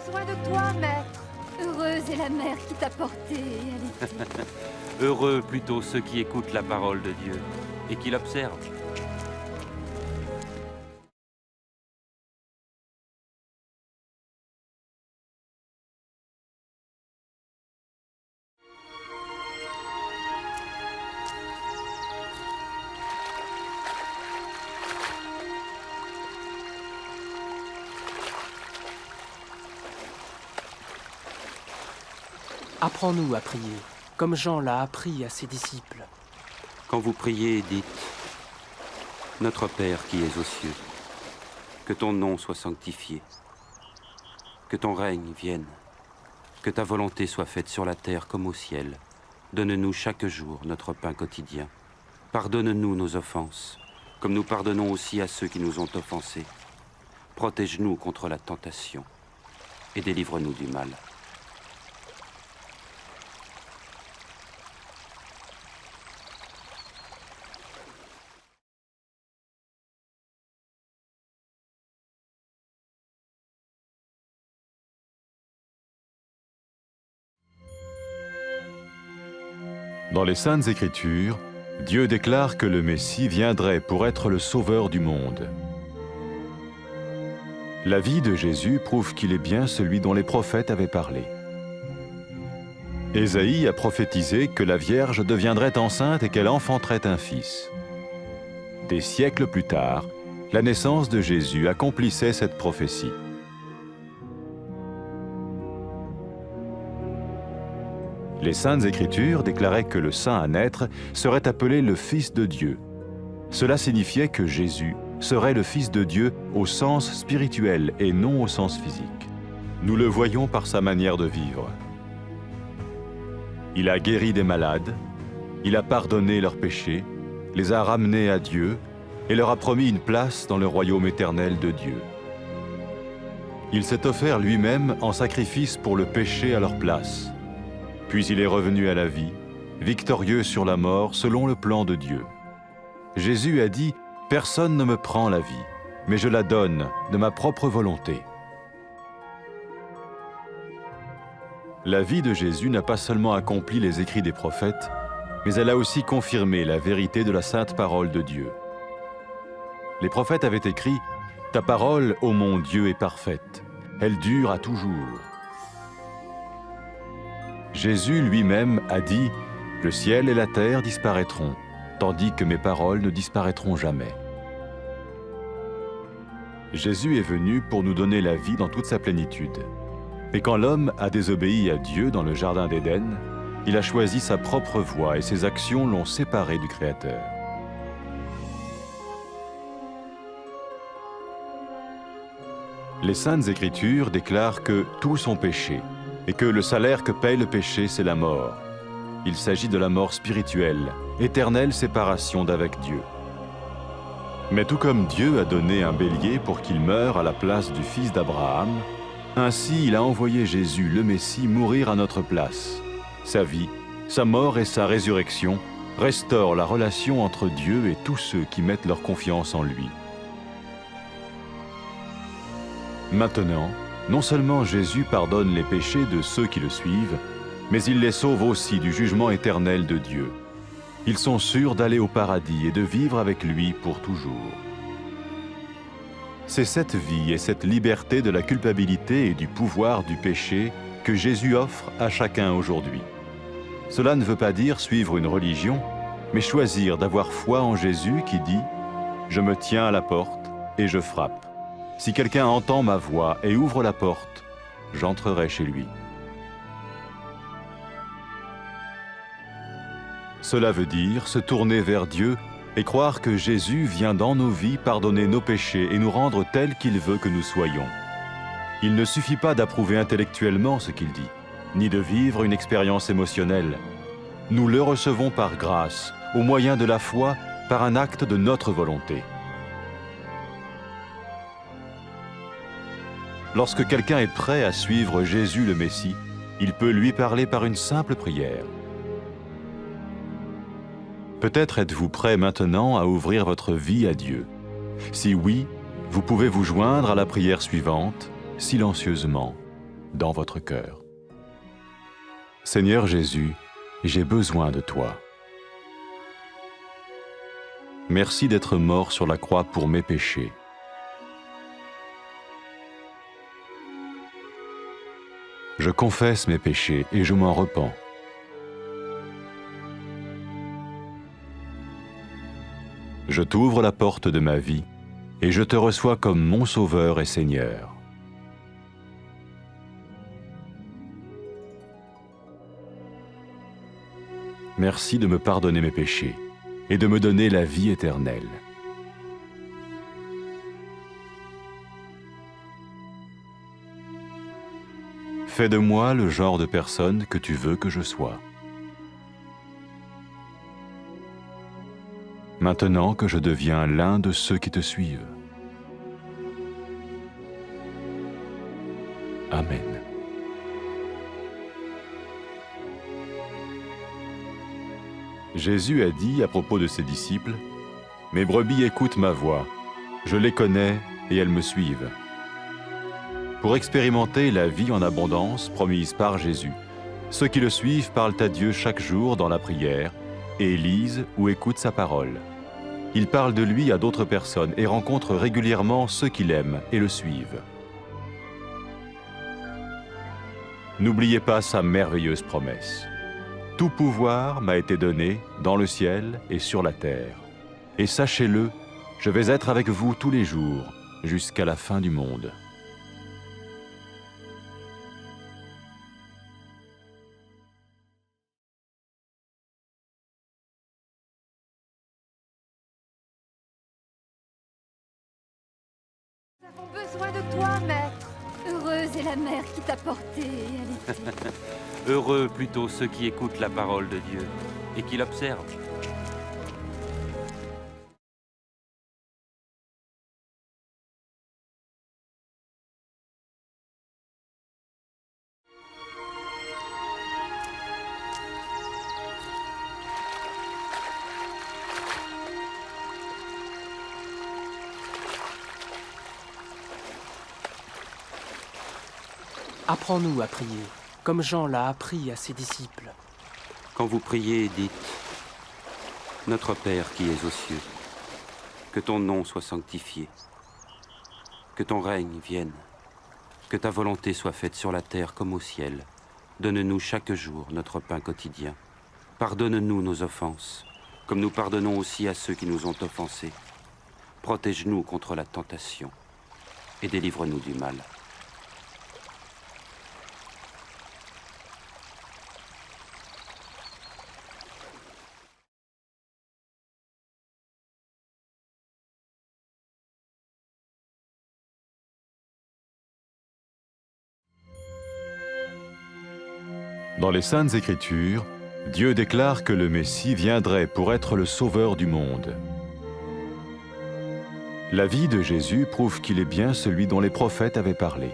besoin de toi, maître. Heureuse est la mère qui t'a porté et allaitée. Heureux plutôt ceux qui écoutent la parole de Dieu et qui l'observent. Apprends-nous à prier, comme Jean l'a appris à ses disciples. Quand vous priez, dites « Notre Père qui es aux cieux, que ton nom soit sanctifié, que ton règne vienne, que ta volonté soit faite sur la terre comme au ciel. Donne-nous chaque jour notre pain quotidien. Pardonne-nous nos offenses, comme nous pardonnons aussi à ceux qui nous ont offensés. Protège-nous contre la tentation et délivre-nous du mal. » Dans les Saintes Écritures, Dieu déclare que le Messie viendrait pour être le sauveur du monde. La vie de Jésus prouve qu'il est bien celui dont les prophètes avaient parlé. Ésaïe a prophétisé que la Vierge deviendrait enceinte et qu'elle enfanterait un fils. Des siècles plus tard, la naissance de Jésus accomplissait cette prophétie. Les Saintes Écritures déclaraient que le saint à naître serait appelé le Fils de Dieu. Cela signifiait que Jésus serait le Fils de Dieu au sens spirituel et non au sens physique. Nous le voyons par sa manière de vivre. Il a guéri des malades, il a pardonné leurs péchés, les a ramenés à Dieu et leur a promis une place dans le royaume éternel de Dieu. Il s'est offert lui-même en sacrifice pour le péché à leur place. Puis il est revenu à la vie, victorieux sur la mort selon le plan de Dieu. Jésus a dit « Personne ne me prend la vie, mais je la donne de ma propre volonté. » La vie de Jésus n'a pas seulement accompli les écrits des prophètes, mais elle a aussi confirmé la vérité de la sainte parole de Dieu. Les prophètes avaient écrit « Ta parole, ô mon Dieu, est parfaite, elle dure à toujours. » Jésus lui-même a dit « Le ciel et la terre disparaîtront, tandis que mes paroles ne disparaîtront jamais. » Jésus est venu pour nous donner la vie dans toute sa plénitude. Et quand l'homme a désobéi à Dieu dans le jardin d'Éden, il a choisi sa propre voie et ses actions l'ont séparé du Créateur. Les Saintes Écritures déclarent que tous ont péché et que le salaire que paye le péché, c'est la mort. Il s'agit de la mort spirituelle, éternelle séparation d'avec Dieu. Mais tout comme Dieu a donné un bélier pour qu'il meure à la place du fils d'Abraham, ainsi il a envoyé Jésus, le Messie, mourir à notre place. Sa vie, sa mort et sa résurrection restaurent la relation entre Dieu et tous ceux qui mettent leur confiance en lui. Maintenant, non seulement Jésus pardonne les péchés de ceux qui le suivent, mais il les sauve aussi du jugement éternel de Dieu. Ils sont sûrs d'aller au paradis et de vivre avec lui pour toujours. C'est cette vie et cette liberté de la culpabilité et du pouvoir du péché que Jésus offre à chacun aujourd'hui. Cela ne veut pas dire suivre une religion, mais choisir d'avoir foi en Jésus qui dit « Je me tiens à la porte et je frappe. Si quelqu'un entend ma voix et ouvre la porte, j'entrerai chez lui. » Cela veut dire se tourner vers Dieu et croire que Jésus vient dans nos vies pardonner nos péchés et nous rendre tels qu'il veut que nous soyons. Il ne suffit pas d'approuver intellectuellement ce qu'il dit, ni de vivre une expérience émotionnelle. Nous le recevons par grâce, au moyen de la foi, par un acte de notre volonté. Lorsque quelqu'un est prêt à suivre Jésus le Messie, il peut lui parler par une simple prière. Peut-être êtes-vous prêt maintenant à ouvrir votre vie à Dieu. Si oui, vous pouvez vous joindre à la prière suivante, silencieusement. dans votre cœur. Seigneur Jésus, j'ai besoin de toi. Merci d'être mort sur la croix pour mes péchés. Je confesse mes péchés et je m'en repens. Je t'ouvre la porte de ma vie et je te reçois comme mon Sauveur et Seigneur. Merci de me pardonner mes péchés et de me donner la vie éternelle. Fais de moi le genre de personne que tu veux que je sois. Maintenant que je deviens l'un de ceux qui te suivent. Amen. Jésus a dit à propos de ses disciples, « Mes brebis écoutent ma voix, je les connais et elles me suivent. » Pour expérimenter la vie en abondance promise par Jésus, ceux qui le suivent parlent à Dieu chaque jour dans la prière et lisent ou écoutent sa parole. Ils parlent de lui à d'autres personnes et rencontrent régulièrement ceux qui l'aiment et le suivent. N'oubliez pas sa merveilleuse promesse. Tout pouvoir m'a été donné dans le ciel et sur la terre. Et sachez-le, je vais être avec vous tous les jours, jusqu'à la fin du monde. Nous avons besoin de toi, Maître. Heureuse est la mère qui t'a porté et allaité. Heureux plutôt ceux qui écoutent la parole de Dieu et qui l'observent. Apprends-nous à prier, comme Jean l'a appris à ses disciples. Quand vous priez, dites « Notre Père qui es aux cieux, que ton nom soit sanctifié, que ton règne vienne, que ta volonté soit faite sur la terre comme au ciel. Donne-nous chaque jour notre pain quotidien. Pardonne-nous nos offenses, comme nous pardonnons aussi à ceux qui nous ont offensés. Protège-nous contre la tentation et délivre-nous du mal. » Dans les Saintes Écritures, Dieu déclare que le Messie viendrait pour être le Sauveur du monde. La vie de Jésus prouve qu'il est bien celui dont les prophètes avaient parlé.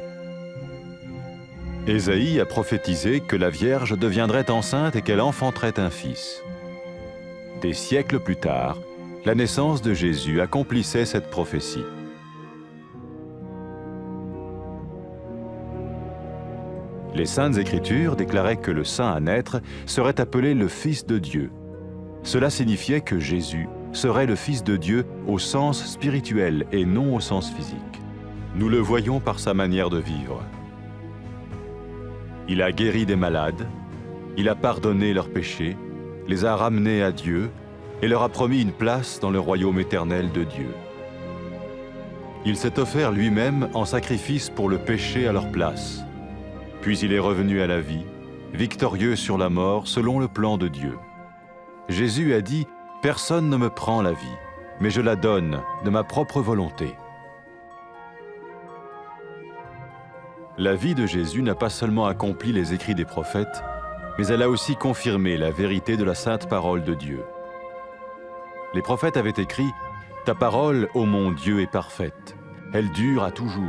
Ésaïe a prophétisé que la Vierge deviendrait enceinte et qu'elle enfanterait un fils. Des siècles plus tard, la naissance de Jésus accomplissait cette prophétie. Les Saintes Écritures déclaraient que le saint à naître serait appelé le Fils de Dieu. Cela signifiait que Jésus serait le Fils de Dieu au sens spirituel et non au sens physique. Nous le voyons par sa manière de vivre. Il a guéri des malades, il a pardonné leurs péchés, les a ramenés à Dieu et leur a promis une place dans le royaume éternel de Dieu. Il s'est offert lui-même en sacrifice pour le péché à leur place. Puis il est revenu à la vie, victorieux sur la mort selon le plan de Dieu. Jésus a dit « Personne ne me prend la vie, mais je la donne de ma propre volonté. » La vie de Jésus n'a pas seulement accompli les écrits des prophètes, mais elle a aussi confirmé la vérité de la sainte parole de Dieu. Les prophètes avaient écrit « Ta parole, ô mon Dieu, est parfaite, elle dure à toujours. »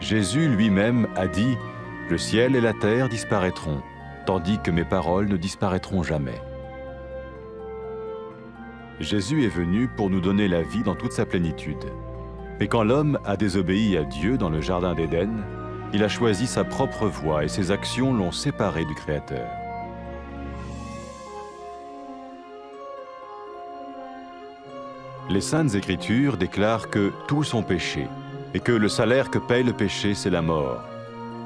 Jésus lui-même a dit « Le ciel et la terre disparaîtront, tandis que mes paroles ne disparaîtront jamais. » Jésus est venu pour nous donner la vie dans toute sa plénitude. Et quand l'homme a désobéi à Dieu dans le jardin d'Éden, il a choisi sa propre voie et ses actions l'ont séparé du Créateur. Les Saintes Écritures déclarent que tous ont péché et que le salaire que paye le péché, c'est la mort.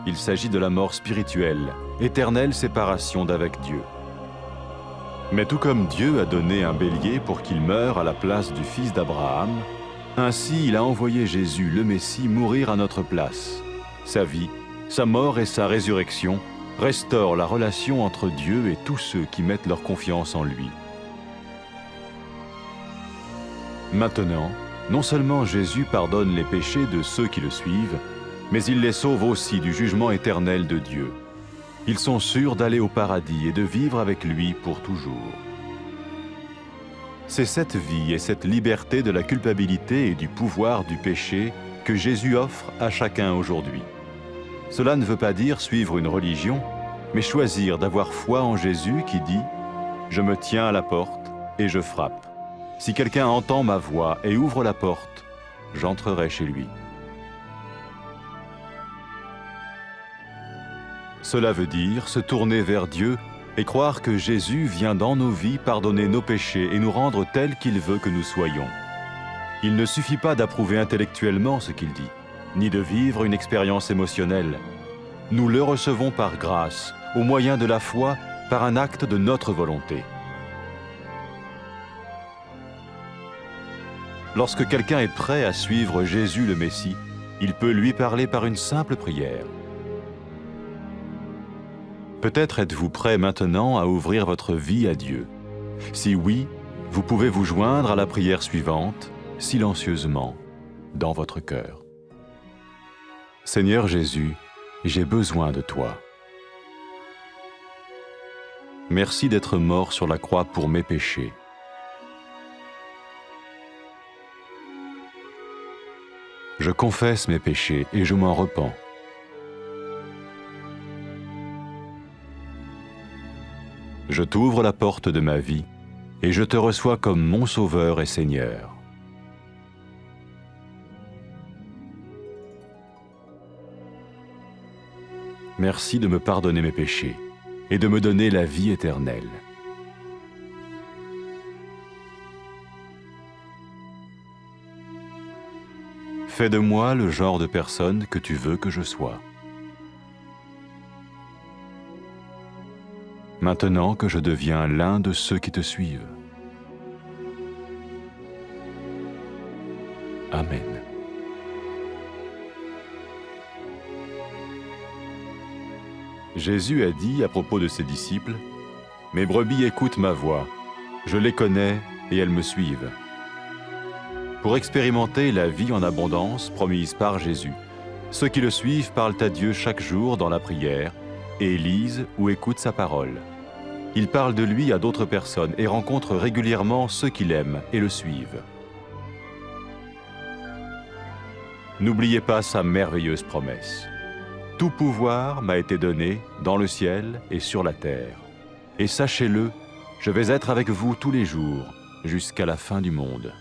Il s'agit de la mort spirituelle, éternelle séparation d'avec Dieu. Mais tout comme Dieu a donné un bélier pour qu'il meure à la place du fils d'Abraham, ainsi il a envoyé Jésus, le Messie, mourir à notre place. Sa vie, sa mort et sa résurrection restaurent la relation entre Dieu et tous ceux qui mettent leur confiance en lui. Maintenant, non seulement Jésus pardonne les péchés de ceux qui le suivent, mais il les sauve aussi du jugement éternel de Dieu. Ils sont sûrs d'aller au paradis et de vivre avec lui pour toujours. C'est cette vie et cette liberté de la culpabilité et du pouvoir du péché que Jésus offre à chacun aujourd'hui. Cela ne veut pas dire suivre une religion, mais choisir d'avoir foi en Jésus qui dit « Je me tiens à la porte et je frappe. Si quelqu'un entend ma voix et ouvre la porte, j'entrerai chez lui. » Cela veut dire se tourner vers Dieu et croire que Jésus vient dans nos vies pardonner nos péchés et nous rendre tels qu'il veut que nous soyons. Il ne suffit pas d'approuver intellectuellement ce qu'il dit, ni de vivre une expérience émotionnelle. Nous le recevons par grâce, au moyen de la foi, par un acte de notre volonté. Lorsque quelqu'un est prêt à suivre Jésus le Messie, il peut lui parler par une simple prière. Peut-être êtes-vous prêt maintenant à ouvrir votre vie à Dieu. Si oui, vous pouvez vous joindre à la prière suivante, silencieusement, dans votre cœur. Seigneur Jésus, j'ai besoin de toi. Merci d'être mort sur la croix pour mes péchés. Je confesse mes péchés et je m'en repens. Je t'ouvre la porte de ma vie et je te reçois comme mon Sauveur et Seigneur. Merci de me pardonner mes péchés et de me donner la vie éternelle. Fais de moi le genre de personne que tu veux que je sois. Maintenant que je deviens l'un de ceux qui te suivent. Amen. Jésus a dit à propos de ses disciples, « Mes brebis écoutent ma voix, je les connais et elles me suivent. » Pour expérimenter la vie en abondance promise par Jésus, ceux qui le suivent parlent à Dieu chaque jour dans la prière et lisent ou écoutent sa parole. Ils parlent de lui à d'autres personnes et rencontrent régulièrement ceux qui l'aiment et le suivent. N'oubliez pas sa merveilleuse promesse. « Tout pouvoir m'a été donné dans le ciel et sur la terre. Et sachez-le, je vais être avec vous tous les jours jusqu'à la fin du monde. »